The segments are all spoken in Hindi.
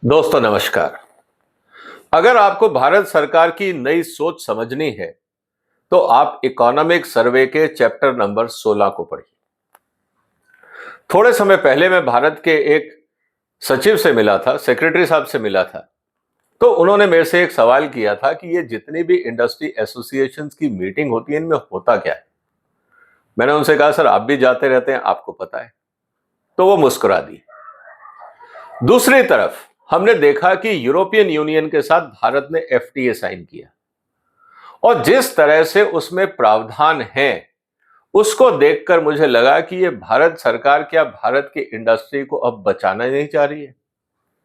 दोस्तों नमस्कार। अगर आपको भारत सरकार की नई सोच समझनी है तो आप इकोनॉमिक सर्वे के चैप्टर नंबर 16 को पढ़िए। थोड़े समय पहले मैं भारत के एक सचिव से मिला था, सेक्रेटरी साहब से मिला था। तो उन्होंने मेरे से एक सवाल किया था कि ये जितनी भी इंडस्ट्री एसोसिएशंस की मीटिंग होती है इनमें होता क्या है। मैंने उनसे कहा सर आप भी जाते रहते हैं, आपको पता है। तो वो मुस्कुरा दी। दूसरी तरफ हमने देखा कि यूरोपियन यूनियन के साथ भारत ने एफटीए साइन किया और जिस तरह से उसमें प्रावधान है उसको देखकर मुझे लगा कि ये भारत सरकार क्या भारत की इंडस्ट्री को अब बचाना नहीं चाह रही है,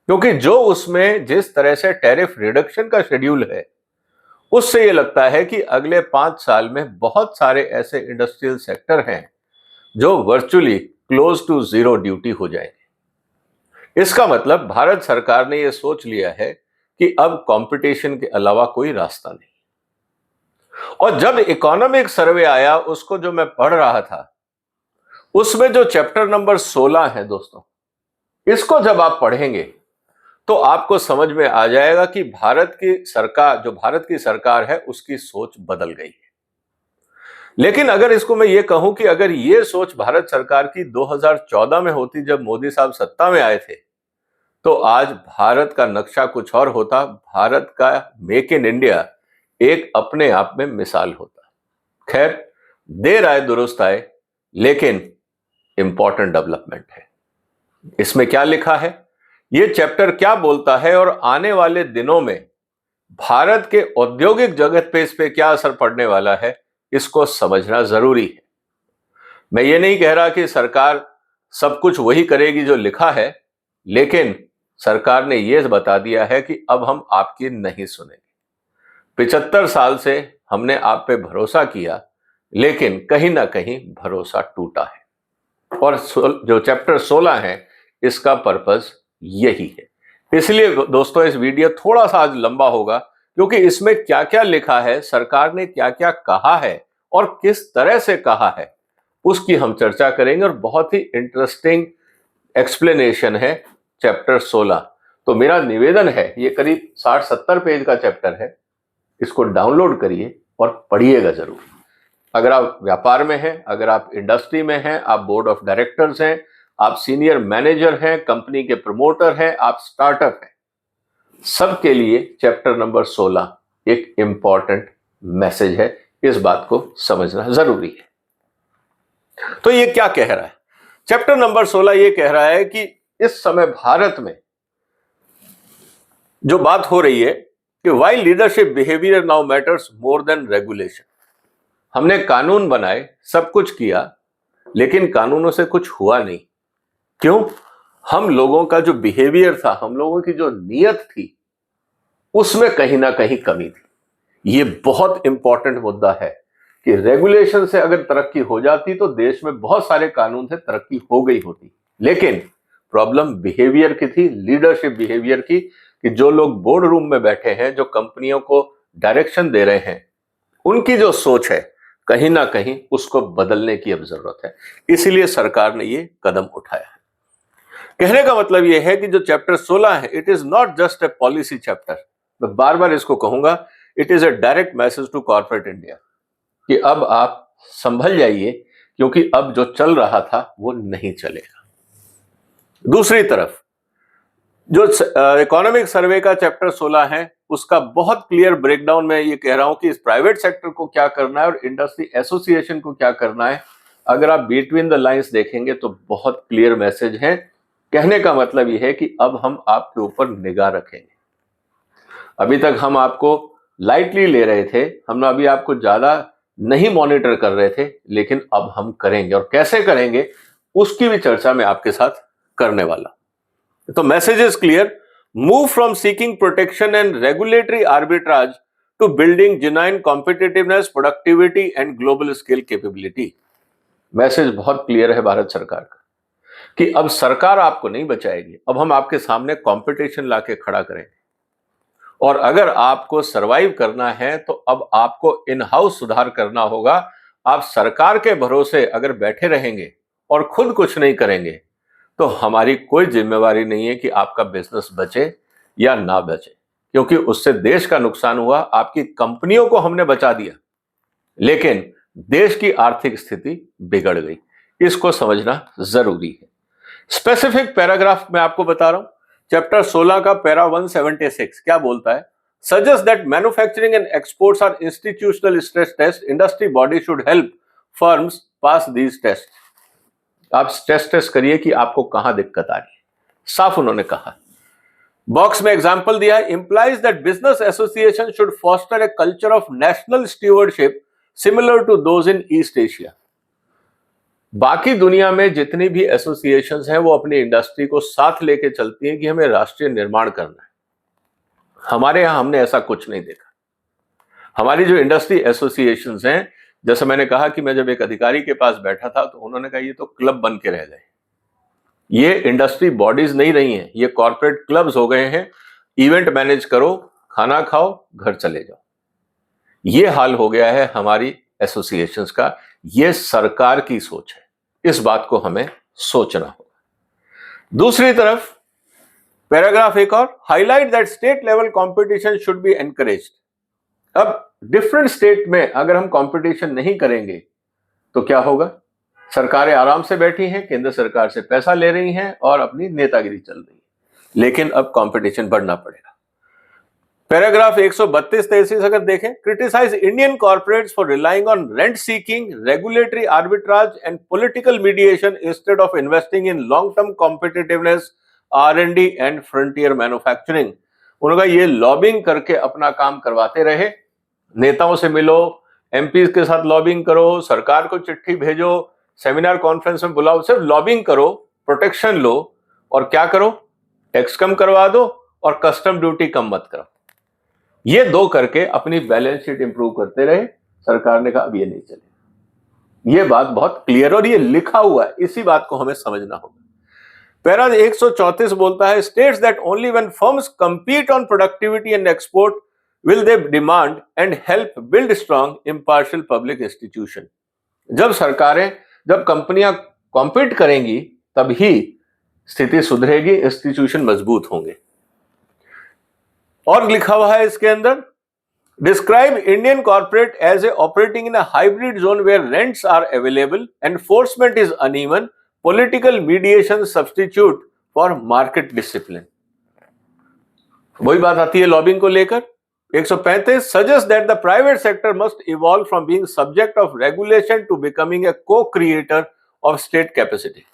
क्योंकि जो उसमें जिस तरह से टैरिफ रिडक्शन का शेड्यूल है उससे ये लगता है कि अगले 5 साल में बहुत सारे ऐसे इंडस्ट्रियल सेक्टर हैं जो virtually close to zero duty हो जाएंगे। इसका मतलब भारत सरकार ने यह सोच लिया है कि अब कंपटीशन के अलावा कोई रास्ता नहीं। और जब इकोनॉमिक सर्वे आया उसको जो मैं पढ़ रहा था उसमें जो चैप्टर नंबर 16 है दोस्तों, इसको जब आप पढ़ेंगे तो आपको समझ में आ जाएगा कि भारत की सरकार है उसकी सोच बदल गई है। लेकिन अगर इसको मैं ये कहूं कि अगर ये सोच भारत सरकार की 2014 में होती जब मोदी साहब सत्ता में आए थे तो आज भारत का नक्शा कुछ और होता। भारत का मेक इन इंडिया एक अपने आप में मिसाल होता। खैर, देर आए दुरुस्त आए, लेकिन इंपॉर्टेंट डेवलपमेंट है। इसमें क्या लिखा है, यह चैप्टर क्या बोलता है और आने वाले दिनों में भारत के औद्योगिक जगत पे इस पे क्या असर पड़ने वाला है, इसको समझना जरूरी है। मैं ये नहीं कह रहा कि सरकार सब कुछ वही करेगी जो लिखा है, लेकिन सरकार ने यह बता दिया है कि अब हम आपकी नहीं सुनेंगे। 75 साल से हमने आप पे भरोसा किया, लेकिन कहीं ना कहीं भरोसा टूटा है। और जो चैप्टर 16 है इसका पर्पस यही है। इसलिए दोस्तों इस वीडियो थोड़ा सा आज लंबा होगा, क्योंकि इसमें क्या क्या लिखा है, सरकार ने क्या क्या कहा है और किस तरह से कहा है, उसकी हम चर्चा करेंगे। और बहुत ही इंटरेस्टिंग एक्सप्लेनेशन है चैप्टर 16। तो मेरा निवेदन है, ये करीब 60-70 पेज का चैप्टर है, इसको डाउनलोड करिए और पढ़िएगा जरूर। अगर आप व्यापार में हैं, अगर आप इंडस्ट्री में हैं, आप बोर्ड ऑफ डायरेक्टर्स हैं, आप सीनियर मैनेजर हैं, कंपनी के प्रमोटर हैं, आप स्टार्टअप हैं, सबके लिए चैप्टर नंबर 16 एक इंपॉर्टेंट मैसेज है। इस बात को समझना जरूरी है। तो ये क्या कह रहा है चैप्टर नंबर 16? ये कह रहा है कि इस समय भारत में जो बात हो रही है कि why leadership behaviour now matters more than regulation. हमने कानून बनाए, सब कुछ किया, लेकिन कानूनों से कुछ हुआ नहीं। क्यों? हम लोगों का जो बिहेवियर था, हम लोगों की जो नीयत थी, उसमें कहीं ना कहीं कमी थी। ये बहुत इंपॉर्टेंट मुद्दा है कि रेगुलेशन से अगर तरक्की हो जाती तो देश में बहुत सारे कानून से तरक्की हो गई होती, लेकिन प्रॉब्लम बिहेवियर की थी, लीडरशिप बिहेवियर की, कि जो लोग बोर्ड रूम में बैठे हैं, जो कंपनियों को डायरेक्शन दे रहे हैं, उनकी जो सोच है कहीं ना कहीं उसको बदलने की अब जरूरत है। इसीलिए सरकार ने ये कदम उठाया है। कहने का मतलब यह है कि जो चैप्टर 16 है, it is not just a policy chapter. मैं बार बार इसको कहूंगा, it is a direct message to corporate India कि अब आप संभल जाइए, क्योंकि अब जो चल रहा था वो नहीं चलेगा। दूसरी तरफ जो इकोनॉमिक सर्वे का चैप्टर 16 है उसका बहुत क्लियर ब्रेकडाउन में ये कह रहा हूं कि इस प्राइवेट सेक्टर को क्या करना है और इंडस्ट्री एसोसिएशन को क्या करना है। अगर आप बिटवीन द लाइंस देखेंगे तो बहुत क्लियर मैसेज है। कहने का मतलब ये है कि अब हम आपके ऊपर निगाह रखेंगे। अभी तक हम आपको लाइटली ले रहे थे, हम अभी आपको ज्यादा नहीं मॉनिटर कर रहे थे, लेकिन अब हम करेंगे, और कैसे करेंगे उसकी भी चर्चा मैं आपके साथ करने वाला। तो message is clear, move from seeking protection and regulatory arbitrage to building genuine competitiveness, productivity and global scale capability. Message बहुत क्लियर है भारत सरकार का कि अब सरकार आपको नहीं बचाएगी, अब हम आपके सामने कंपटीशन लाके खड़ा करेंगे। और अगर आपको सरवाइव करना है तो अब आपको इन हाउस सुधार करना होगा। आप सरकार के भरोसे अगर बैठे रहेंगे और खुद कुछ नहीं करेंगे तो हमारी कोई जिम्मेवारी नहीं है कि आपका बिजनेस बचे, या ना बचे, क्योंकि उससे देश का नुकसान हुआ, आपकी कंपनियों को हमने बचा दिया, लेकिन देश की आर्थिक स्थिति बिगड़ गई। इसको समझना जरूरी है। स्पेसिफिक पैराग्राफ मैं आपको बता रहा हूं, चैप्टर 16 का पैरा 176 क्या बोलता है? Suggest that manufacturing and exports are institutional stress test, industry body should help firms pass these test. आप स्ट्रेस टेस्ट करिए कि आपको कहां दिक्कत आ रही है, साफ उन्होंने कहा। बॉक्स में एग्जांपल दिया है, implies that business association should foster a culture of national stewardship similar to those in East Asia. बाकी दुनिया में जितनी भी एसोसिएशंस हैं वो अपनी इंडस्ट्री को साथ लेके चलती हैं कि हमें राष्ट्रीय निर्माण करना है। हमारे यहां हमने ऐसा कुछ नहीं देखा। हमारी जो इंडस्ट्री एसोसिएशंस हैं, जैसे मैंने कहा कि मैं जब एक अधिकारी के पास बैठा था तो उन्होंने कहा ये तो क्लब बन के रह गए, ये इंडस्ट्री बॉडीज नहीं रही हैं, ये कॉर्पोरेट क्लब्स हो गए हैं। इवेंट मैनेज करो, खाना खाओ, घर चले जाओ। ये हाल हो गया है हमारी एसोसिएशंस का। ये सरकार की सोच है, इस बात को हमें सोचना होगा। दूसरी तरफ पैराग्राफ एक और, highlight that state level competition should be encouraged. अब डिफरेंट स्टेट में अगर हम कंपटीशन नहीं करेंगे तो क्या होगा? सरकारें आराम से बैठी हैं, केंद्र सरकार से पैसा ले रही हैं और अपनी नेतागिरी चल रही है, लेकिन अब कंपटीशन बढ़ना पड़ेगा। पैराग्राफ 132-33 अगर देखें, criticise Indian corporates for relying on rent seeking, regulatory arbitrage and political mediation instead of investing in long term competitiveness, R&D and frontier manufacturing. उन्होंने ये लॉबिंग करके अपना काम करवाते रहे, नेताओं से मिलो, एमपी के साथ लॉबिंग करो, सरकार को चिट्ठी भेजो, सेमिनार कॉन्फ्रेंस में बुलाओ, सिर्फ लॉबिंग करो, प्रोटेक्शन लो, और क्या करो? टैक्स कम करवा दो और कस्टम ड्यूटी कम मत करो। ये दो करके अपनी बैलेंस शीट इंप्रूव करते रहे। सरकार ने कहा अब ये नहीं चलेगा। ये बात बहुत क्लियर और ये लिखा हुआ है, इसी बात को हमें समझना होगा। पैरा 134 बोलता है, states that only when firms compete on productivity and export will they demand and help build strong impartial public institution. जब कंपनियां कॉम्पीट करेंगी तभी स्थिति सुधरेगी, इंस्टीट्यूशन मजबूत होंगे। और लिखा हुआ है इसके अंदर, describe Indian corporate as a operating in a hybrid zone where rents are available, enforcement is uneven, political mediation substitute for market discipline. वही बात आती है लॉबिंग को लेकर। 135 suggest that the private sector must evolve from being subject of regulation to becoming a co-creator of state capacity.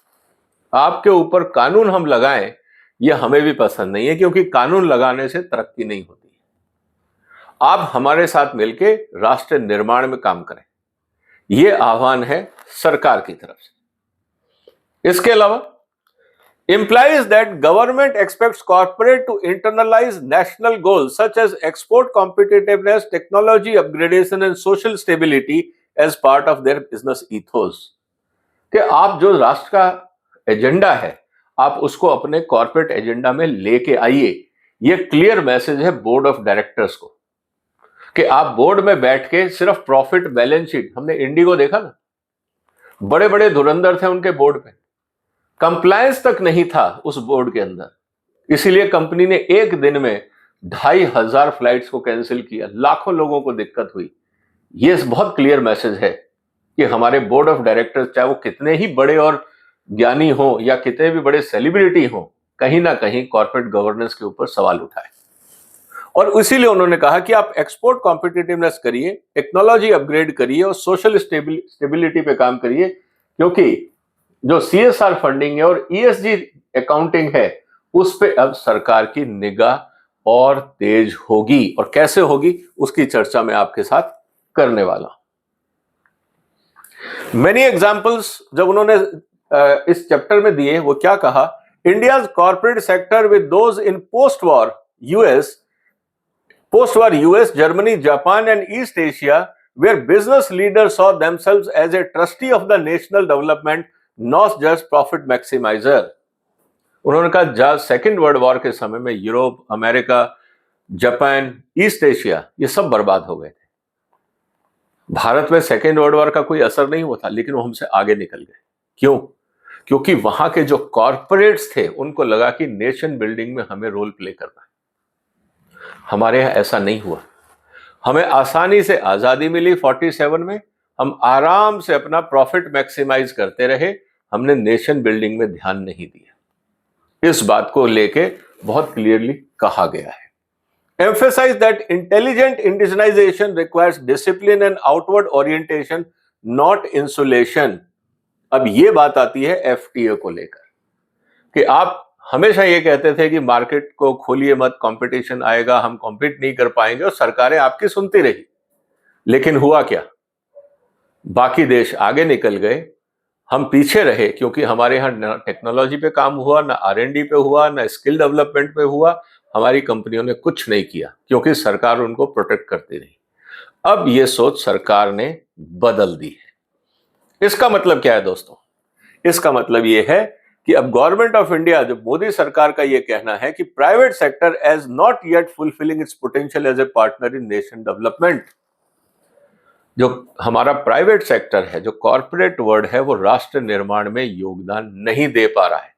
आपके ऊपर कानून हम लगाएं, यह हमें भी पसंद नहीं है, क्योंकि कानून लगाने से तरक्की नहीं होती है। आप हमारे साथ मिलकर राष्ट्र निर्माण में काम करें, यह आह्वान है सरकार की तरफ से। इसके अलावा implies that government expects corporate to internalize national goals such as export competitiveness, technology upgradation and social stability as part of their business ethos। कि आप जो राष्ट्र का एजेंडा है आप उसको अपने कॉर्पोरेट एजेंडा में लेके आइए। ये क्लियर मैसेज है बोर्ड ऑफ डायरेक्टर्स को कि आप बोर्ड में बैठ के सिर्फ प्रॉफिट बैलेंस शीट, हमने इंडिगो देखा ना, बड़े बड़े धुरंधर थे उनके बोर्ड पे, कंप्लायंस तक नहीं था उस बोर्ड के अंदर, इसीलिए कंपनी ने एक दिन में 2500 फ्लाइट्स को कैंसिल किया, लाखों लोगों को दिक्कत हुई। ये बहुत क्लियर मैसेज है कि हमारे बोर्ड ऑफ डायरेक्टर्स, चाहे वो कितने ही बड़े और ज्ञानी हो या कितने भी बड़े सेलिब्रिटी हो, कहीं ना कहीं कॉर्पोरेट गवर्नेंस के ऊपर सवाल उठाए। और इसीलिए उन्होंने कहा कि आप एक्सपोर्ट कॉम्पिटिटिवनेस करिए, टेक्नोलॉजी अपग्रेड करिए और सोशल स्टेबिलिटी पे काम करिए, क्योंकि जो CSR फंडिंग है और ESG अकाउंटिंग है उस पे अब सरकार की निगाह और तेज होगी, और कैसे होगी उसकी चर्चा मैं आपके साथ करने वाला हूं। मेनी एग्जांपल्स जब उन्होंने इस चैप्टर में दिए, वो क्या कहा, India's corporate sector with those in post war US, Germany, Japan and East Asia, where business leaders saw themselves as a trustee of the national development, not just profit maximiser. उन्होंने कहा सेकेंड वर्ल्ड वॉर के समय में Europe, America, Japan, East Asia ये सब बर्बाद हो गए थे। भारत में सेकेंड वर्ल्ड वॉर का कोई असर नहीं हुआ था, लेकिन वो हमसे आगे निकल गए। क्यों? क्योंकि वहां के जो कॉर्पोरेट्स थे उनको लगा कि नेशन बिल्डिंग में हमें रोल प्ले करना है, हमारे यहाँ ऐसा नहीं हुआ। हमें आसानी से आजादी मिली 47 में, हम आराम से अपना प्रॉफिट मैक्सिमाइज करते रहे, हमने नेशन बिल्डिंग में ध्यान नहीं दिया। इस बात को लेके बहुत क्लियरली कहा गया है। Emphasize that intelligent indigenization requires discipline and outward orientation, not insulation। अब ये बात आती है FTA को लेकर कि आप हमेशा ये कहते थे कि मार्केट को खोलिए मत, कंपटीशन आएगा, हम कॉम्पीट नहीं कर पाएंगे, और सरकारें आपकी सुनती रही। लेकिन हुआ क्या? बाकी देश आगे निकल गए, हम पीछे रहे, क्योंकि हमारे यहाँ ना टेक्नोलॉजी पे काम हुआ, ना R&D पे हुआ, ना स्किल डेवलपमेंट पे हुआ। हमारी कंपनियों ने कुछ नहीं किया क्योंकि सरकार उनको प्रोटेक्ट करती रही। अब ये सोच सरकार ने बदल दी है। इसका मतलब क्या है दोस्तों? इसका मतलब ये है कि अब गवर्नमेंट ऑफ इंडिया, जो मोदी सरकार का ये कहना है कि private sector is not yet fulfilling its potential as a partner in nation development. जो हमारा प्राइवेट सेक्टर है, जो कॉर्पोरेट वर्ल्ड है, वो राष्ट्र निर्माण में योगदान नहीं दे पा रहा है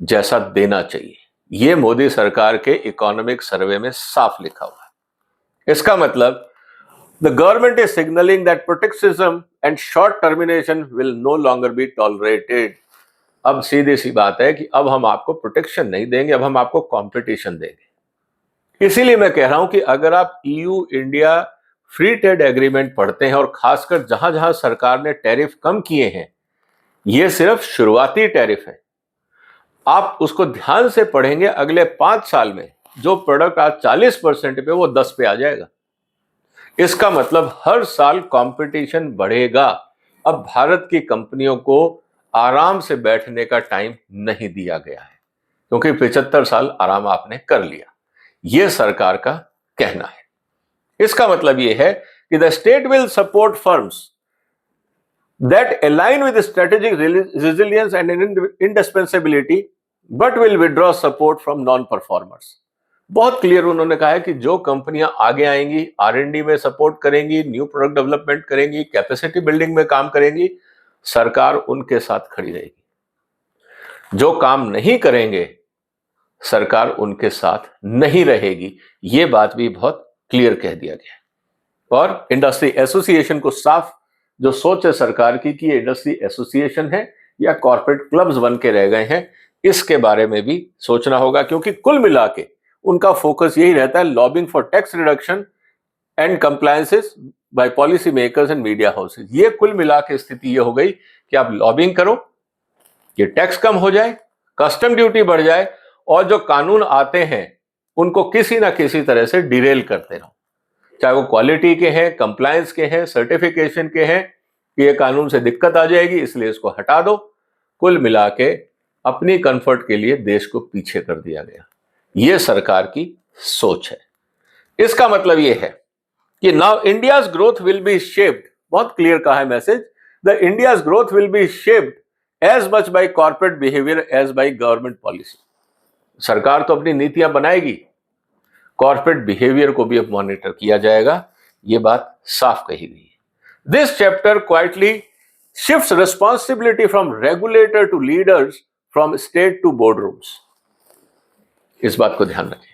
जैसा देना चाहिए। ये मोदी सरकार के इकोनॉमिक सर्वे में साफ लिखा हुआ है। इसका मतलब the government is signalling that protectionism and short termination will no longer be tolerated. अब सीधी सी बात है कि अब हम आपको प्रोटेक्शन नहीं देंगे, अब हम आपको कंपटीशन देंगे। इसीलिए मैं कह रहा हूं कि अगर आप EU India free trade agreement पढ़ते हैं, और खासकर जहां जहां सरकार ने टैरिफ कम किए हैं, ये सिर्फ शुरुआती टैरिफ है। आप उसको ध्यान से पढ़ेंगे, अगले 5 साल में जो प्रोडक्ट आज 40% पे, वो 10 पे आ जाएगा। इसका मतलब हर साल कंपटीशन बढ़ेगा। अब भारत की कंपनियों को आराम से बैठने का टाइम नहीं दिया गया है, क्योंकि 75 साल आराम आपने कर लिया। यह सरकार का कहना है। इसका मतलब यह है कि the state will support firms that align with strategic resilience and indispensability, but will withdraw support from non-performers। बहुत क्लियर उन्होंने कहा है कि जो कंपनियां आगे आएंगी, R&D में सपोर्ट करेंगी, न्यू प्रोडक्ट डेवलपमेंट करेंगी, कैपेसिटी बिल्डिंग में काम करेंगी, सरकार उनके साथ खड़ी रहेगी। जो काम नहीं करेंगे, सरकार उनके साथ नहीं रहेगी। ये बात भी बहुत क्लियर कह दिया गया है। और इंडस्ट्री एसोसिएशन को साफ जो सोच है सरकार की कि ये इंडस्ट्री एसोसिएशन है या कॉर्पोरेट क्लब्स बन के रह गए हैं, इसके बारे में भी सोचना होगा, क्योंकि कुल मिला के उनका फोकस यही रहता है, lobbying for tax reduction and compliances by policy makers and media houses. ये कुल मिला के स्थिति ये हो गई कि आप लॉबिंग करो, ये टैक्स कम हो जाए, कस्टम ड्यूटी बढ़ जाए, और जो कानून आते हैं उनको किसी ना किसी तरह से डिरेल करते रहो, चाहे वो क्वालिटी के हैं, कंप्लायंस के हैं, सर्टिफिकेशन के हैं, कि ये कानून से दिक्कत आ जाएगी इसलिए इसको हटा दो। कुल मिला के अपनी कंफर्ट के लिए देश को पीछे कर दिया गया। ये सरकार की सोच है। इसका मतलब ये है कि now India's growth will be shaped, बहुत क्लियर कहा है message, the India's growth will be shaped as much by corporate behaviour as by government policy. सरकार तो अपनी नीतियां बनाएगी, कॉर्पोरेट बिहेवियर को भी अब मॉनिटर किया जाएगा। ये बात साफ कही गई है। This chapter quietly shifts responsibility from regulator to leaders, from state to board rooms. इस बात को ध्यान रखें।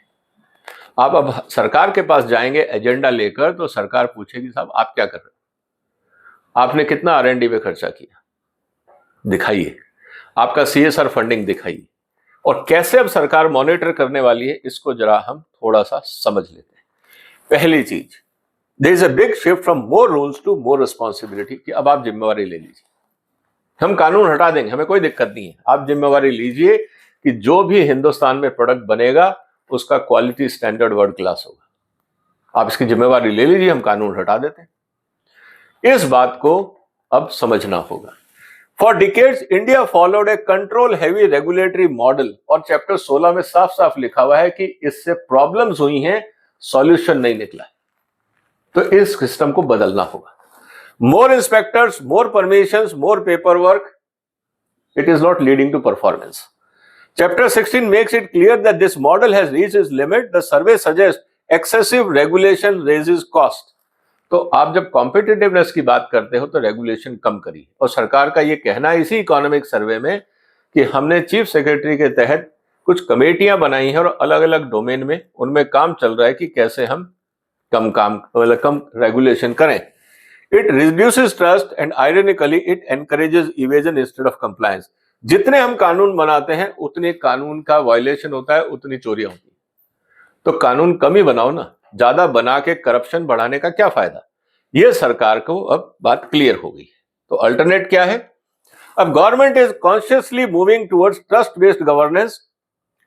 आप अब सरकार के पास जाएंगे एजेंडा लेकर, तो सरकार पूछेगी साहब आप क्या कर रहे हो, आपने कितना R&D पे खर्चा किया, दिखाइए, आपका CSR फंडिंग दिखाइए। और कैसे अब सरकार मॉनिटर करने वाली है, इसको जरा हम थोड़ा सा समझ लेते हैं। पहली चीज, there is a big shift from more rules to more responsibility, कि अब आप जिम्मेवारी ले लीजिए। हम कानून हटा देंगे, हमें कोई दिक्कत नहीं है, आप जिम्मेवारी लीजिए कि जो भी हिंदुस्तान में प्रोडक्ट बनेगा उसका क्वालिटी स्टैंडर्ड वर्ल्ड क्लास होगा। आप इसकी जिम्मेवारी ले लीजिए, हम कानून हटा देते हैं। इस बात को अब समझना होगा। For decades, India followed a control-heavy regulatory model, और चैप्टर 16 में साफ साफ लिखा हुआ है कि इससे प्रॉब्लम्स हुई हैं, सॉल्यूशन नहीं निकला। तो इस सिस्टम को बदलना होगा। More inspectors, more permissions, more paperwork, it is not leading to performance. Chapter 16 makes it clear that this model has reached its limit. The survey suggests excessive regulation raises cost. तो आप जब कॉम्पिटिटिवनेस की बात करते हो तो रेगुलेशन कम करिए। और सरकार का ये कहना है इसी इकोनॉमिक सर्वे में कि हमने चीफ सेक्रेटरी के तहत कुछ कमेटियां बनाई हैं और अलग अलग डोमेन में उनमें काम चल रहा है कि कैसे हम कम रेगुलेशन करें। It reduces trust and ironically it encourages evasion instead of compliance. जितने हम कानून बनाते हैं उतने कानून का वायलेशन होता है, उतनी चोरियां होती है। तो कानून कम ही बनाओ ना, ज्यादा बना के करप्शन बढ़ाने का क्या फायदा। ये सरकार को अब बात क्लियर हो गई। तो अल्टरनेट क्या है? अब government is consciously moving towards trust based governance,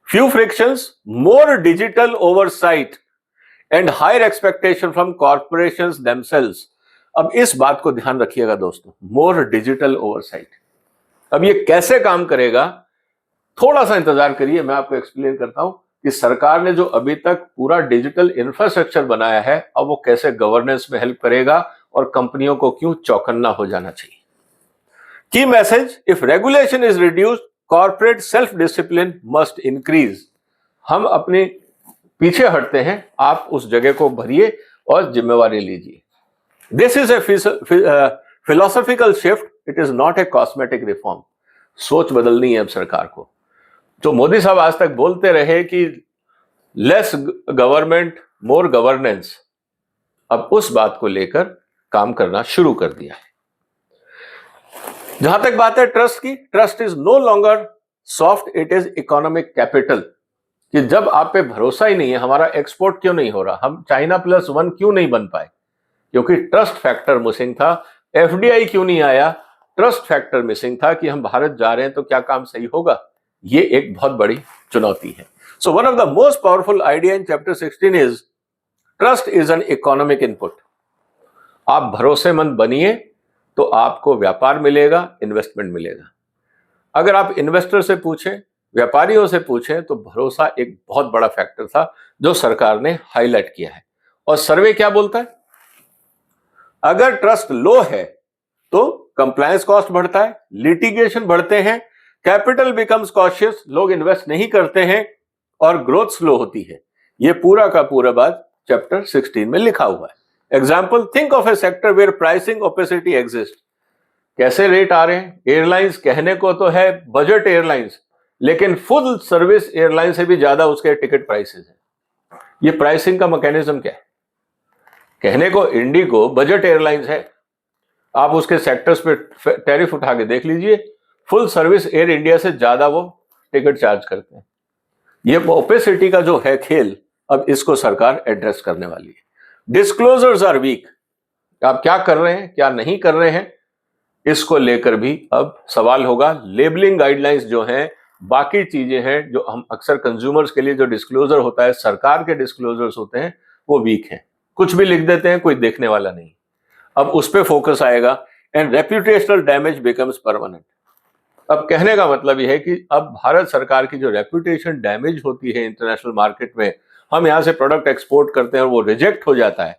few frictions, more digital oversight and higher expectation from corporations themselves. अब इस बात को ध्यान रखिएगा दोस्तों, मोर डिजिटल ओवरसाइट। अब ये कैसे काम करेगा, थोड़ा सा इंतजार करिए, मैं आपको एक्सप्लेन करता हूं कि सरकार ने जो अभी तक पूरा डिजिटल इंफ्रास्ट्रक्चर बनाया है, अब वो कैसे गवर्नेंस में हेल्प करेगा और कंपनियों को क्यों चौकन्ना हो जाना चाहिए। की message, if regulation is reduced, corporate self discipline must increase. हम अपने पीछे हटते हैं, आप उस जगह को भरिए और जिम्मेवारी लीजिए। This is a philosophical shift, it is not a cosmetic reform. सोच बदलनी है अब सरकार को। जो मोदी साहब आज तक बोलते रहे कि लेस गवर्नमेंट मोर गवर्नेंस, अब उस बात को लेकर काम करना शुरू कर दिया है। जहां तक बात है ट्रस्ट की, trust is no longer soft, it is economic capital. कि जब आप पे भरोसा ही नहीं है, हमारा एक्सपोर्ट क्यों नहीं हो रहा, हम चाइना +1 क्यों नहीं बन पाए, क्योंकि ट्रस्ट फैक्टर मिसिंग था। एफडीआई क्यों नहीं आया, ट्रस्ट फैक्टर मिसिंग था कि हम भारत जा रहे हैं तो क्या काम सही होगा। ये एक बहुत बड़ी चुनौती है। So one of the most powerful idea in chapter 16 is trust is an economic input. आप भरोसेमंद बनिए तो आपको व्यापार मिलेगा, इन्वेस्टमेंट मिलेगा। अगर आप इन्वेस्टर से पूछें, व्यापारियों से पूछें, तो भरोसा एक बहुत बड़ा फैक्टर था जो सरकार ने हाईलाइट किया है। और सर्वे क्या बोलता है, अगर ट्रस्ट लो है तो कंप्लायंस कॉस्ट बढ़ता है, लिटिगेशन बढ़ते हैं, कैपिटल बिकम्स कॉशियस, लोग इन्वेस्ट नहीं करते हैं और ग्रोथ स्लो होती है। ये पूरा का पूरा बात चैप्टर 16 में लिखा हुआ है। Example, think of a sector where pricing opacity exist. कैसे रेट आ रहे हैं, एयरलाइंस कहने को तो है बजट एयरलाइंस, लेकिन फुल सर्विस एयरलाइन से भी ज्यादा उसके टिकट प्राइसेस हैं। ये प्राइसिंग का मैकेनिज्म क्या है? कहने को इंडिगो बजट एयरलाइंस है, आप उसके सेक्टर्स पे टैरिफ उठा के देख लीजिए, फुल सर्विस एयर इंडिया से ज्यादा वो टिकट चार्ज करते हैं। ये ओपेसिटी का जो है खेल, अब इसको सरकार एड्रेस करने वाली है। डिस्क्लोजर्स आर वीक, आप क्या कर रहे हैं क्या नहीं कर रहे हैं, इसको लेकर भी अब सवाल होगा। लेबलिंग गाइडलाइंस जो हैं, बाकी चीजें हैं जो हम अक्सर कंज्यूमर्स के लिए जो डिस्क्लोजर होता है, सरकार के डिस्क्लोजर्स होते हैं, वो वीक हैं, कुछ भी लिख देते हैं, कोई देखने वाला नहीं। अब उस पर फोकस आएगा and reputational damage becomes permanent. अब कहने का मतलब यह है कि अब भारत सरकार की जो रेप्यूटेशन डैमेज होती है इंटरनेशनल मार्केट में, हम यहां से प्रोडक्ट एक्सपोर्ट करते हैं और वो रिजेक्ट हो जाता है,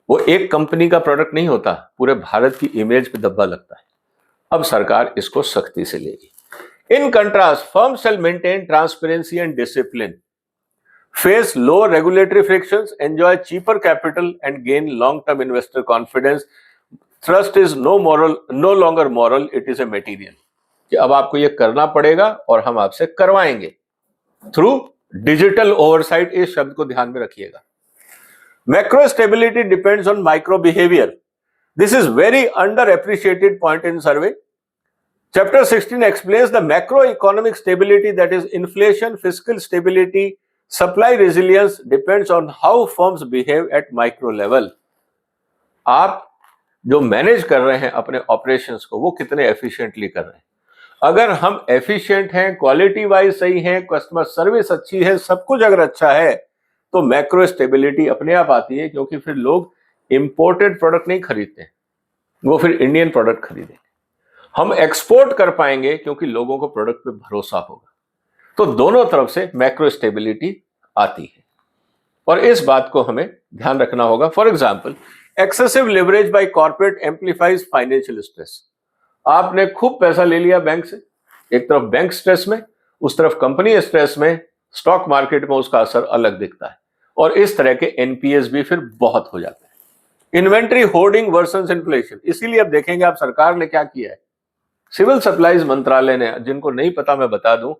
वो एक कंपनी का प्रोडक्ट नहीं होता, पूरे भारत की इमेज पे धब्बा लगता है। अब सरकार इसको सख्ती से लेगी। In contrast, firm shall maintain transparency and discipline, face low regulatory frictions, enjoy cheaper capital and gain long-term investor confidence. Trust is no longer moral, it is a material. कि अब आपको ये करना पड़ेगा और हम आपसे करवाएंगे थ्रू डिजिटल ओवरसाइट। इस शब्द को ध्यान में रखिएगा। Macro stability depends on micro behaviour. This is very under appreciated point in survey. Chapter 16 explains the macroeconomic stability, that is inflation, fiscal stability, supply resilience depends on how firms behave at micro level. आप जो मैनेज कर रहे हैं अपने ऑपरेशंस को, वो कितने एफिशिएंटली कर रहे हैं। अगर हम एफिशिएंट हैं, क्वालिटी वाइज सही हैं, कस्टमर सर्विस अच्छी है, सब कुछ अगर अच्छा है, तो मैक्रो स्टेबिलिटी अपने आप आती है, क्योंकि फिर लोग इंपोर्टेड प्रोडक्ट नहीं खरीदते, वो फिर इंडियन प्रोडक्ट खरीदेंगे। हम एक्सपोर्ट कर पाएंगे क्योंकि लोगों को प्रोडक्ट पे भरोसा होगा। तो दोनों तरफ से मैक्रो स्टेबिलिटी आती है और इस बात को हमें ध्यान रखना होगा। For example, excessive leverage by corporate amplifies financial stress. आपने खूब पैसा ले लिया बैंक से, एक तरफ बैंक स्ट्रेस में, उस तरफ कंपनी स्ट्रेस में, स्टॉक मार्केट में उसका असर अलग दिखता है और इस तरह के एनपीएस भी फिर बहुत हो जाते हैं। Inventory hoarding versus inflation. इसीलिए अब देखेंगे आप सरकार ने क्या किया है। सिविल सप्लाईज मंत्रालय ने, जिनको नहीं पता मैं बता दूं,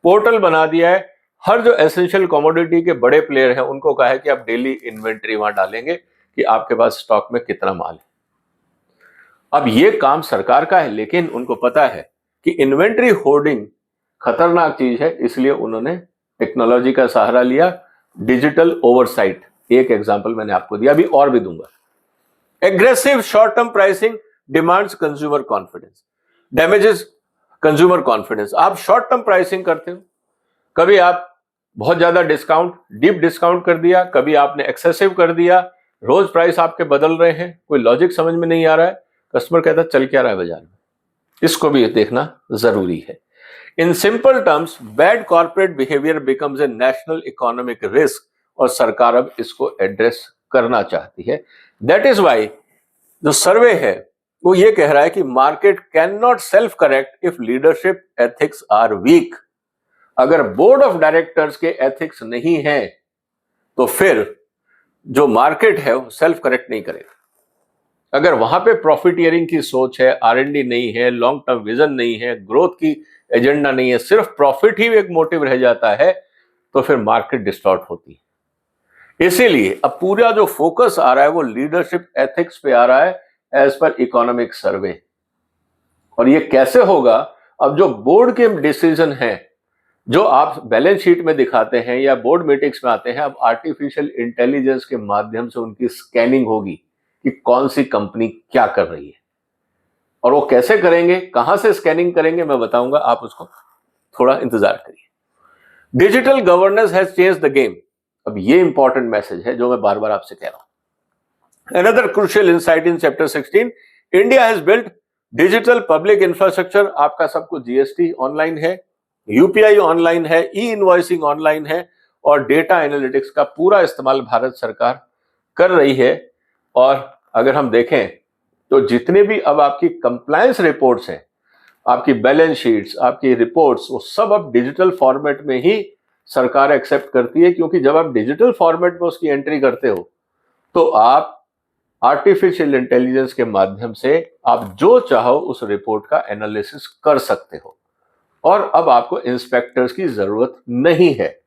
पोर्टल बना दिया है, हर जो एसेंशियल कमोडिटी के बड़े प्लेयर हैं उनको कहा है कि आप डेली इन्वेंट्री वहां डालेंगे कि आपके पास स्टॉक में कितना माल है। अब ये काम सरकार का है, लेकिन उनको पता है कि इन्वेंट्री होर्डिंग खतरनाक चीज है, इसलिए उन्होंने टेक्नोलॉजी का सहारा लिया, डिजिटल ओवरसाइट। एक एग्जांपल मैंने आपको दिया, अभी और भी दूंगा। Aggressive short term pricing demands consumer confidence, damages consumer confidence. आप शॉर्ट टर्म प्राइसिंग करते हो, कभी आप बहुत ज्यादा डिस्काउंट, डीप डिस्काउंट कर दिया, कभी आपने एक्सेसिव कर दिया, रोज प्राइस आपके बदल रहे हैं, कोई लॉजिक समझ में नहीं आ रहा है, कस्टमर कहता है चल क्या रहा है बाजार में, इसको भी देखना जरूरी है। In simple terms, bad corporate behaviour becomes a national economic risk, और सरकार अब इसको एड्रेस करना चाहती है। दैट इज वाई जो सर्वे है वो ये कह रहा है कि market can not self correct if leadership ethics are weak. अगर बोर्ड ऑफ डायरेक्टर्स के एथिक्स नहीं है तो फिर जो मार्केट है वो सेल्फ करेक्ट नहीं करेगा। अगर वहां पे प्रॉफिटियरिंग की सोच है, R&D नहीं है, लॉन्ग टर्म विजन नहीं है, ग्रोथ की एजेंडा नहीं है, सिर्फ प्रॉफिट ही एक मोटिव रह जाता है, तो फिर मार्केट डिस्टॉर्ट होती है। इसीलिए अब पूरा जो फोकस आ रहा है वो लीडरशिप एथिक्स पे आ रहा है एज पर इकोनॉमिक सर्वे। और ये कैसे होगा? अब जो बोर्ड के डिसीजन हैं, जो आप बैलेंस शीट में दिखाते हैं या बोर्ड मीटिंग्स में आते हैं, अब आर्टिफिशियल इंटेलिजेंस के माध्यम से उनकी स्कैनिंग होगी कि कौन सी कंपनी क्या कर रही है। और वो कैसे करेंगे, कहां से स्कैनिंग करेंगे, मैं बताऊंगा, आप उसको थोड़ा इंतजार करिए। Digital governance has changed the game. अब ये इंपॉर्टेंट मैसेज है जो मैं बार बार आपसे कह रहा हूं। Another crucial insight in chapter 16, India has built digital public infrastructure. आपका सब कुछ जीएसटी ऑनलाइन है, यूपीआई ऑनलाइन है, ई इनवॉइसिंग ऑनलाइन है, और डेटा एनालिटिक्स का पूरा इस्तेमाल भारत सरकार कर रही है। और अगर हम देखें तो जितने भी अब आपकी कंप्लायंस रिपोर्ट्स हैं, आपकी बैलेंस शीट्स, आपकी रिपोर्ट्स, वो सब अब डिजिटल फॉर्मेट में ही सरकार एक्सेप्ट करती है, क्योंकि जब आप डिजिटल फॉर्मेट में उसकी एंट्री करते हो तो आप आर्टिफिशियल इंटेलिजेंस के माध्यम से आप जो चाहो उस रिपोर्ट का एनालिसिस कर सकते हो। और अब आपको इंस्पेक्टर्स की जरूरत नहीं है,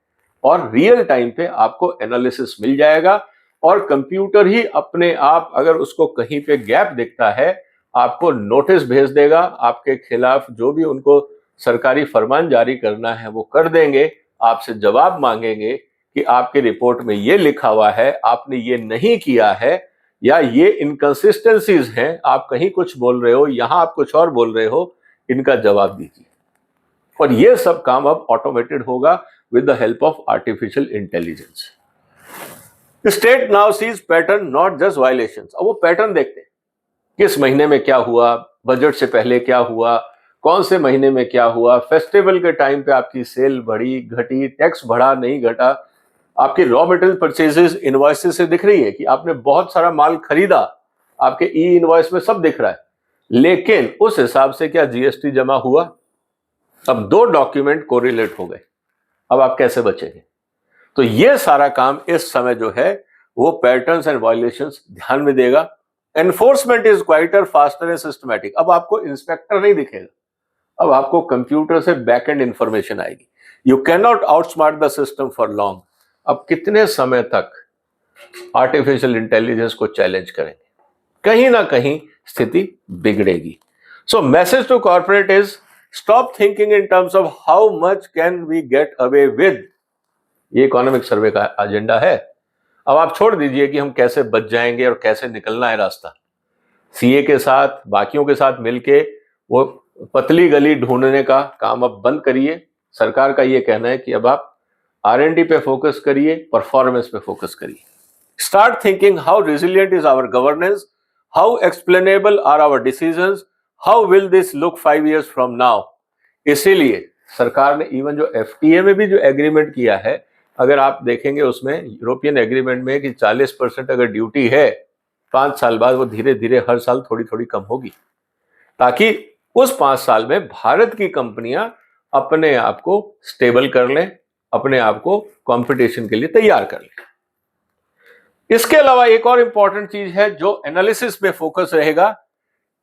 और रियल टाइम पे आपको एनालिसिस मिल जाएगा, और कंप्यूटर ही अपने आप, अगर उसको कहीं पे गैप दिखता है, आपको नोटिस भेज देगा, आपके खिलाफ जो भी उनको सरकारी फरमान जारी करना है वो कर देंगे, आपसे जवाब मांगेंगे कि आपकी रिपोर्ट में ये लिखा हुआ है, आपने ये नहीं किया है, या ये इनकंसिस्टेंसीज हैं, आप कहीं कुछ बोल रहे हो, यहां आप कुछ और बोल रहे हो, इनका जवाब दीजिए। और ये सब काम अब ऑटोमेटेड होगा with the help of artificial intelligence. State now sees pattern, not just violations. अब वो पैटर्न देखते हैं, किस महीने में क्या हुआ, बजट से पहले क्या हुआ, कौन से महीने में क्या हुआ, फेस्टिवल के टाइम पे आपकी सेल बढ़ी घटी, टैक्स बढ़ा नहीं घटा, आपकी रॉ मटेरियल परचेजेस इनवॉइसेस से दिख रही है कि आपने बहुत सारा माल खरीदा, आपके ई इनवॉइस में सब दिख रहा है, लेकिन उस हिसाब से क्या जीएसटी जमा हुआ? अब दो डॉक्यूमेंट कोरिलेट हो गए, अब आप कैसे बचेंगे? तो ये सारा काम इस समय जो है वो पैटर्न्स एंड वायलेशंस ध्यान में देगा। Enforcement is quieter, faster and systematic. अब आपको इंस्पेक्टर नहीं दिखेगा, अब आपको कंप्यूटर से बैक एंड इंफॉर्मेशन आएगी। You can not outsmart the system for long. अब कितने समय तक आर्टिफिशियल इंटेलिजेंस को चैलेंज करेंगे? कहीं ना कहीं स्थिति बिगड़ेगी। So message to corporate is stop thinking in terms of how much can we get away with. ये इकोनॉमिक सर्वे का एजेंडा है। अब आप छोड़ दीजिए कि हम कैसे बच जाएंगे और कैसे निकलना है रास्ता। सीए के साथ, बाकियों के साथ मिलके वो पतली गली ढूंढने का काम अब बंद करिए। सरकार का ये कहना है कि अब आप R&D पे फोकस करिए, परफॉर्मेंस पे फोकस करिए। Start thinking how resilient is our governance, how explainable are our decisions, how will this look 5 years from now. इसीलिए सरकार ने इवन जो FTA में भी जो एग्रीमेंट किया है, अगर आप देखेंगे उसमें यूरोपियन एग्रीमेंट में कि 40% अगर ड्यूटी है, 5 साल बाद वो धीरे धीरे हर साल थोड़ी थोड़ी कम होगी, ताकि उस 5 साल में भारत की कंपनियां अपने आप को स्टेबल कर लें, अपने आप को कंपटीशन के लिए तैयार कर लें। इसके अलावा एक और इंपॉर्टेंट चीज है जो एनालिसिस में फोकस रहेगा,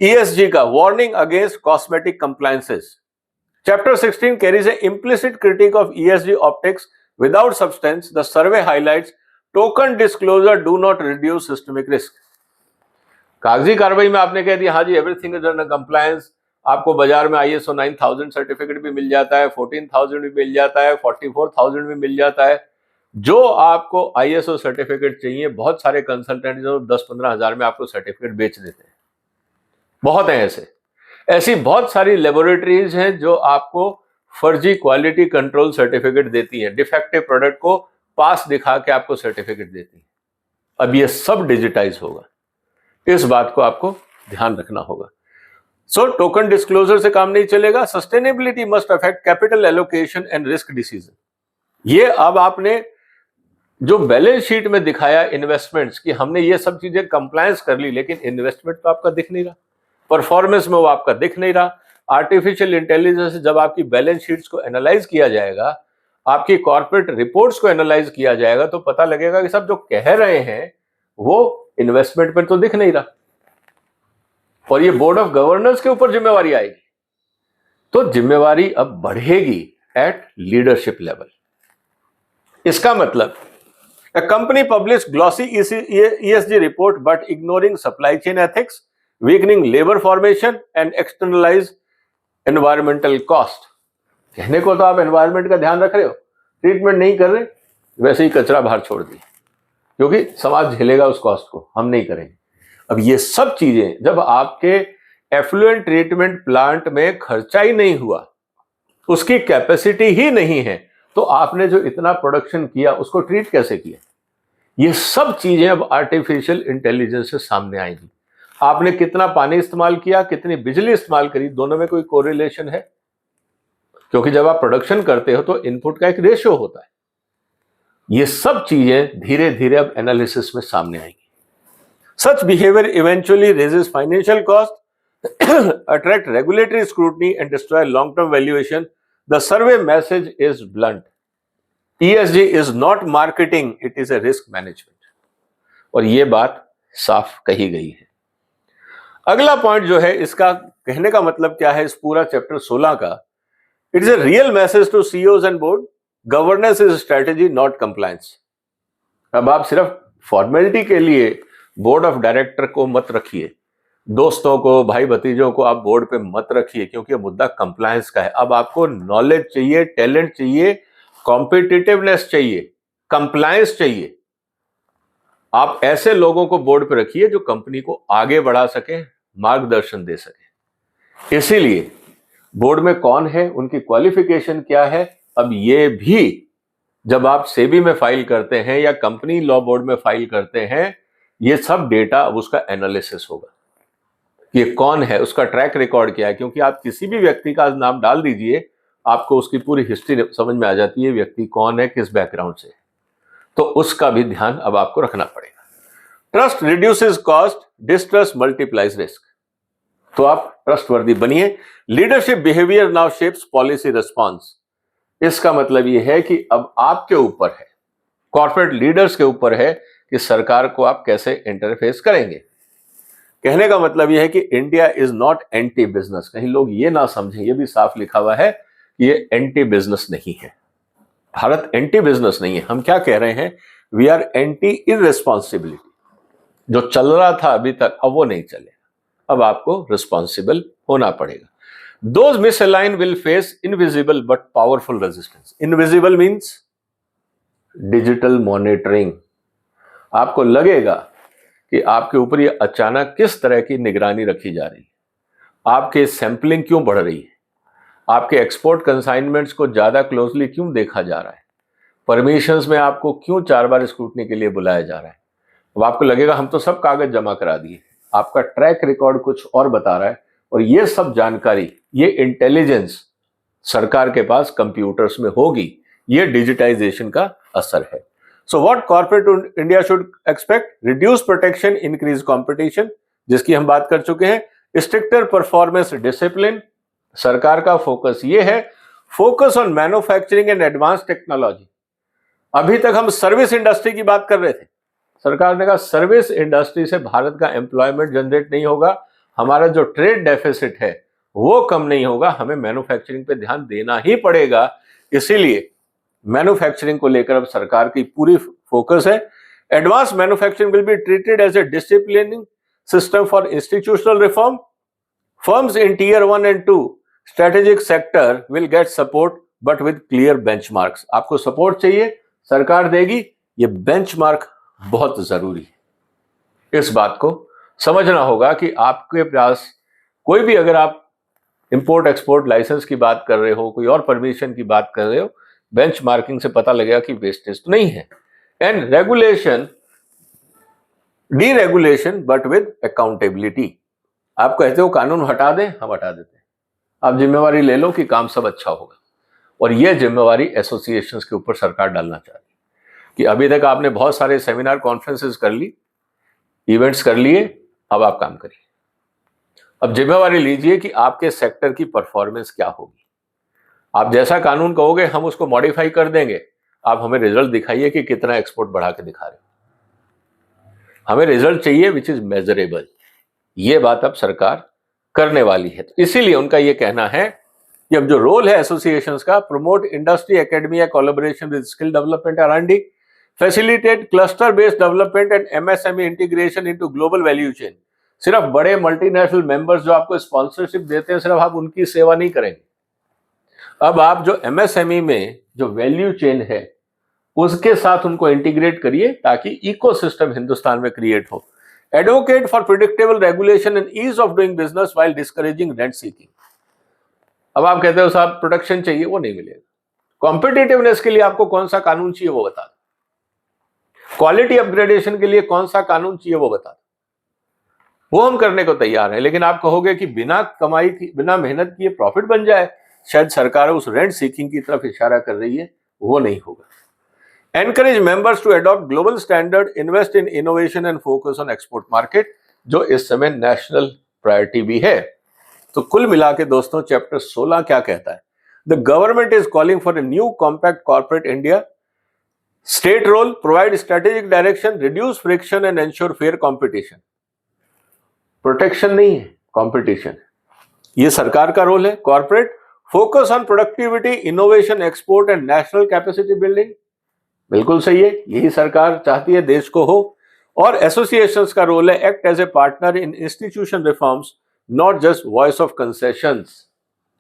ESG का, warning against cosmetic compliances. Chapter 16 carries an implicit critique of ESG optics without substance. The survey highlights token disclosure do not reduce systemic risk. कागजी कार्रवाई में आपने कह दिया हाँ जी एवरीथिंग इज अंडर कंप्लायंस, आपको बाजार में ISO 9000 सर्टिफिकेट भी मिल जाता है, 14000 भी मिल जाता है, 44000 भी मिल जाता है। जो आपको ISO सर्टिफिकेट चाहिए, बहुत सारे कंसल्टेंट जो 10-15 हजार में आपको सर्टिफिकेट बेच देते हैं, बहुत हैं ऐसी बहुत सारी लेबोरेटरीज हैं जो आपको फर्जी क्वालिटी कंट्रोल सर्टिफिकेट देती हैं, डिफेक्टिव प्रोडक्ट को पास दिखा के आपको सर्टिफिकेट देती हैं। अब ये सब डिजिटाइज होगा, इस बात को आपको ध्यान रखना होगा। सो टोकन डिस्क्लोजर से काम नहीं चलेगा। Sustainability must affect capital allocation and risk decision. ये अब आपने जो बैलेंस शीट में दिखाया इन्वेस्टमेंट्स कि हमने ये सब चीजें कंप्लायंस कर ली, लेकिन इन्वेस्टमेंट तो आपका दिख नहीं रहा, परफॉर्मेंस में वो आपका दिख नहीं रहा। आर्टिफिशियल इंटेलिजेंस से जब आपकी बैलेंस शीट्स को एनालाइज किया जाएगा, आपकी कॉर्पोरेट रिपोर्ट्स को एनालाइज किया जाएगा, तो पता लगेगा कि सब जो कह रहे हैं वो इन्वेस्टमेंट पर तो दिख नहीं रहा। और ये बोर्ड ऑफ गवर्नर्स के ऊपर जिम्मेवारी आएगी, तो जिम्मेवारी अब बढ़ेगी एट लीडरशिप लेवल। इसका मतलब a company published glossy ESG report but ignoring supply chain ethics, weakening labor formation and externalized environmental cost। कहने को तो आप एनवायरमेंट का ध्यान रख रहे हो, ट्रीटमेंट नहीं कर रहे, वैसे ही कचरा बाहर छोड़ दी, क्योंकि समाज झेलेगा उस कॉस्ट को, हम नहीं करेंगे। अब ये सब चीजें जब आपके एफ्लुएंट ट्रीटमेंट प्लांट में खर्चा ही नहीं हुआ, उसकी कैपेसिटी ही नहीं है, तो आपने जो इतना प्रोडक्शन किया उसको ट्रीट कैसे किया? ये सब चीजें अब आर्टिफिशियल इंटेलिजेंस से सामने आएंगी। आपने कितना पानी इस्तेमाल किया, कितनी बिजली इस्तेमाल करी, दोनों में कोई कोरिलेशन है? क्योंकि जब आप प्रोडक्शन करते हो तो इनपुट का एक रेशियो होता है। ये सब चीजें धीरे धीरे अब एनालिसिस में सामने आएंगी। सच behaviour eventually raises financial cost, attract regulatory scrutiny and destroy long term valuation. The survey message is blunt, ESG is not marketing, it is a risk management। और ये बात साफ कही गई है। अगला पॉइंट जो है, इसका कहने का मतलब क्या है इस पूरा चैप्टर 16 का? It is a real message to CEOs and board, governance is strategy not compliance। अब आप सिर्फ फॉर्मेलिटी के लिए बोर्ड ऑफ डायरेक्टर को मत रखिए, दोस्तों को, भाई भतीजों को आप बोर्ड पे मत रखिए, क्योंकि ये मुद्दा कंप्लायंस का है। अब आपको नॉलेज चाहिए, टैलेंट चाहिए, कॉम्पिटिटिवनेस चाहिए, कंप्लायंस चाहिए। आप ऐसे लोगों को बोर्ड पे रखिए जो कंपनी को आगे बढ़ा सके, मार्गदर्शन दे सके। इसीलिए बोर्ड में कौन है, उनकी क्वालिफिकेशन क्या है, अब ये भी जब आप सेबी में फाइल करते हैं या कंपनी लॉ बोर्ड में फाइल करते हैं, ये सब डेटा अब उसका एनालिसिस होगा कि ये कौन है, उसका ट्रैक रिकॉर्ड क्या है। क्योंकि आप किसी भी व्यक्ति का नाम डाल दीजिए, आपको उसकी पूरी हिस्ट्री समझ में आ जाती है, व्यक्ति कौन है, किस बैकग्राउंड से, तो उसका भी ध्यान अब आपको रखना पड़ेगा। Trust reduces cost, distrust multiplies risk. तो आप ट्रस्टवर्दी बनिए। Leadership behaviour now shapes policy response. इसका मतलब यह है कि अब आपके ऊपर है, कॉर्पोरेट लीडर्स के ऊपर है कि सरकार को आप कैसे इंटरफेस करेंगे। कहने का मतलब यह है कि India is not anti business. कहीं लोग ये ना समझें, ये भी साफ लिखा हुआ है, ये एंटी बिजनेस नहीं है। भारत एंटी बिजनेस नहीं है। हम क्या कह रहे हैं? We are anti irresponsibility. जो चल रहा था अभी तक, अब वो नहीं चलेगा, अब आपको रिस्पॉन्सिबल होना पड़ेगा। Those misalign will face invisible but powerful resistance. Invisible means digital monitoring. आपको लगेगा कि आपके ऊपर ये अचानक किस तरह की निगरानी रखी जा रही है, आपके सैंपलिंग क्यों बढ़ रही है, आपके एक्सपोर्ट कंसाइनमेंट्स को ज्यादा क्लोजली क्यों देखा जा रहा है, परमिशंस में आपको क्यों 4 बार स्क्रूटनी के लिए बुलाया जा रहा है। अब आपको लगेगा हम तो सब कागज जमा करा दिए, आपका ट्रैक रिकॉर्ड कुछ और बता रहा है। और ये सब जानकारी, ये इंटेलिजेंस सरकार के पास कंप्यूटर्स में होगी। ये डिजिटाइजेशन का असर है। So what corporate India should expect? Reduce protection, increase competition, जिसकी हम बात कर चुके हैं। Stricter performance discipline. सरकार का फोकस ये है, focus on manufacturing and advance technology. अभी तक हम सर्विस इंडस्ट्री की बात कर रहे थे, सरकार ने कहा सर्विस इंडस्ट्री से भारत का एम्प्लॉयमेंट जनरेट नहीं होगा, हमारा जो ट्रेड डेफिसिट है वो कम नहीं होगा, हमें मैन्युफैक्चरिंग पे ध्यान देना ही पड़ेगा। इसीलिए मैन्युफैक्चरिंग को लेकर अब सरकार की पूरी फोकस है। Advance manufacturing will be treated as a disciplining system for institutional reform. Firms in tier 1 and 2 strategic sector will get support but with clear benchmarks. आपको सपोर्ट चाहिए, सरकार देगी, ये बेंचमार्क बहुत जरूरी है। इस बात को समझना होगा कि आपके पास कोई भी, अगर आप इंपोर्ट एक्सपोर्ट लाइसेंस की बात कर रहे हो, कोई और परमिशन की बात कर रहे हो, बेंचमार्किंग से पता लगेगा कि वेस्टेज तो नहीं है। And regulation, deregulation but with accountability. आप कहते हो कानून हटा दें, हम हटा देते हैं, आप जिम्मेवारी ले लो कि काम सब अच्छा होगा। और यह जिम्मेवारी एसोसिएशंस के ऊपर सरकार डालना चाह रही है कि अभी तक आपने बहुत सारे सेमिनार कॉन्फ्रेंसेस कर ली, इवेंट्स कर लिए, अब आप काम करिए। अब जिम्मेवारी लीजिए कि आपके सेक्टर की परफॉर्मेंस क्या होगी। आप जैसा कानून कहोगे हम उसको मॉडिफाई कर देंगे। आप हमें रिजल्ट दिखाइए कि कितना एक्सपोर्ट बढ़ा के दिखा रहे हो। हमें रिजल्ट चाहिए विच इज मेजरेबल। ये बात अब सरकार करने वाली है। तो इसीलिए उनका ये कहना है कि अब जो रोल है एसोसिएशंस का, promote industry academia collaboration with skill development R&D, facilitate cluster based development and MSME integration into global value chain. सिर्फ बड़े मल्टीनेशनल मेंबर्स जो आपको स्पॉन्सरशिप देते हैं, सिर्फ आप उनकी सेवा नहीं करेंगे। अब आप जो MSME में जो वैल्यू चेन है उसके साथ उनको इंटीग्रेट करिए ताकि इकोसिस्टम हिंदुस्तान में क्रिएट हो। Advocate for predictable regulation and ease of doing business while discouraging rent seeking. अब आप कहते हो साहब प्रोटेक्शन चाहिए, वो नहीं मिलेगा। कॉम्पिटिटिवनेस के लिए आपको कौन सा कानून चाहिए वो बता दो। क्वालिटी अपग्रेडेशन के लिए कौन सा कानून चाहिए वो बता दो। वो हम करने को तैयार हैं। लेकिन आप कहोगे कि बिना कमाई की, बिना मेहनत किए प्रॉफिट बन जाए, शायद सरकार उस रेंट सीकिंग की तरफ इशारा कर रही है, वो नहीं होगा। Encourage members to adopt global standard, invest in innovation and focus on export market, जो इस समय नेशनल प्रायोरिटी भी है। तो कुल मिला के दोस्तों चैप्टर 16 क्या कहता है? The government is calling for a new compact corporate India, state role, provide strategic direction, reduce friction and ensure fair competition. Protection नहीं है, कॉम्पिटिशन है। ये सरकार का रोल है। Corporate focus on productivity, innovation, export and national capacity building, बिल्कुल सही है, यही सरकार चाहती है देश को हो। और एसोसिएशंस का रोल है act as a partner in institution reforms, not just voice of concessions,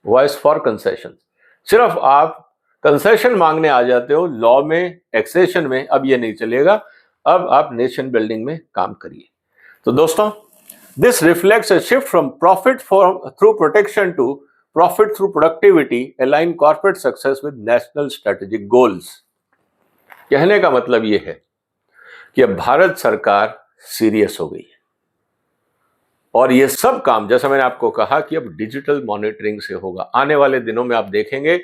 voice for concession. सिर्फ आप कंसेशन मांगने आ जाते हो लॉ में, टैक्सेशन में, अब ये नहीं चलेगा। अब आप नेशन बिल्डिंग में काम करिए। तो दोस्तों this reflects a shift from profit through protection to profit through productivity, align corporate success with national strategic goals। कहने का मतलब यह है कि अब भारत सरकार सीरियस हो गई है और ये सब काम, जैसा मैंने आपको कहा कि अब डिजिटल मॉनिटरिंग से होगा। आने वाले दिनों में आप देखेंगे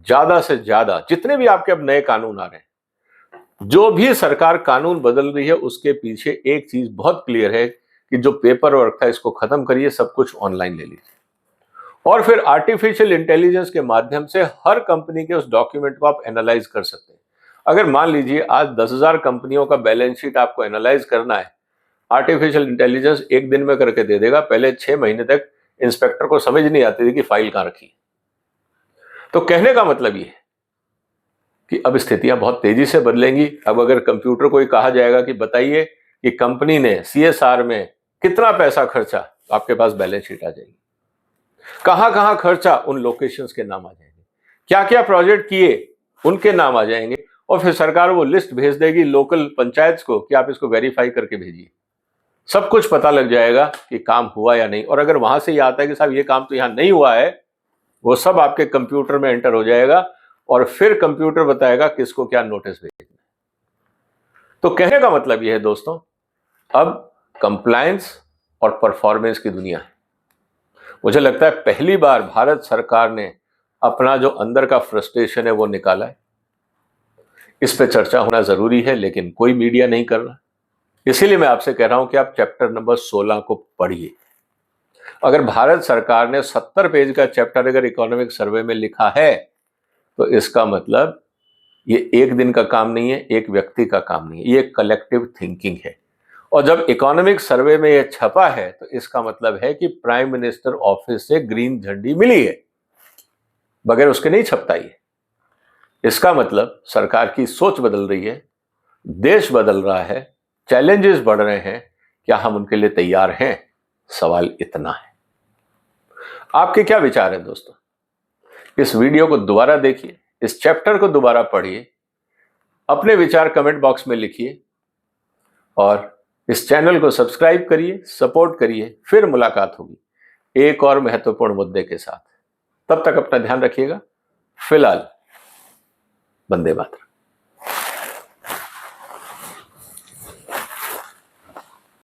ज्यादा से ज्यादा जितने भी आपके अब नए कानून आ रहे हैं, जो भी सरकार कानून बदल रही है, उसके पीछे एक चीज बहुत क्लियर है कि जो पेपर वर्क था इसको खत्म करिए, सब कुछ ऑनलाइन ले लीजिए। और फिर आर्टिफिशियल इंटेलिजेंस के माध्यम से हर कंपनी के उस डॉक्यूमेंट को आप एनालाइज कर सकते हैं। अगर मान लीजिए आज 10,000 कंपनियों का बैलेंस शीट आपको एनालाइज करना है, आर्टिफिशियल इंटेलिजेंस एक दिन में करके दे देगा। पहले 6 महीने तक इंस्पेक्टर को समझ नहीं आती थी कि फाइल कहां रखी। तो कहने का मतलब ये है कि अब स्थितियां बहुत तेजी से बदलेंगी। अब अगर कंप्यूटर को ही कहा जाएगा कि बताइए कि कंपनी ने CSR में कितना पैसा खर्चा, तो आपके पास बैलेंस शीट आ जाएगी। कहां कहां खर्चा, उन लोकेशंस के नाम आ जाएंगे। क्या क्या प्रोजेक्ट किए, उनके नाम आ जाएंगे। और फिर सरकार वो लिस्ट भेज देगी लोकल पंचायत को कि आप इसको वेरीफाई करके भेजिए। सब कुछ पता लग जाएगा कि काम हुआ या नहीं। और अगर वहां से ये आता है कि साहब ये काम तो यहां नहीं हुआ है, वो सब आपके कंप्यूटर में एंटर हो जाएगा और फिर कंप्यूटर बताएगा किसको क्या नोटिस भेजना। तो कहने का मतलब यह है दोस्तों, अब कंप्लायंस और परफॉर्मेंस की दुनिया है। मुझे लगता है पहली बार भारत सरकार ने अपना जो अंदर का फ्रस्ट्रेशन है वो निकाला है। इस पे चर्चा होना जरूरी है, लेकिन कोई मीडिया नहीं कर रहा। इसीलिए मैं आपसे कह रहा हूं कि आप चैप्टर नंबर 16 को पढ़िए। अगर भारत सरकार ने 70 पेज का चैप्टर अगर इकोनॉमिक सर्वे में लिखा है, तो इसका मतलब ये एक दिन का काम नहीं है, एक व्यक्ति का काम नहीं है, ये कलेक्टिव थिंकिंग है। और जब इकोनॉमिक सर्वे में यह छपा है तो इसका मतलब है कि प्राइम मिनिस्टर ऑफिस से ग्रीन झंडी मिली है, बगैर उसके नहीं छपता ये। इसका मतलब सरकार की सोच बदल रही है, देश बदल रहा है, चैलेंजेस बढ़ रहे हैं, क्या हम उनके लिए तैयार हैं? सवाल इतना है। आपके क्या विचार हैं दोस्तों? इस वीडियो को दोबारा देखिए, इस चैप्टर को दोबारा पढ़िए, अपने विचार कमेंट बॉक्स में लिखिए और इस चैनल को सब्सक्राइब करिए, सपोर्ट करिए। फिर मुलाकात होगी एक और महत्वपूर्ण मुद्दे के साथ। तब तक अपना ध्यान रखिएगा। फिलहाल वंदे मातरम।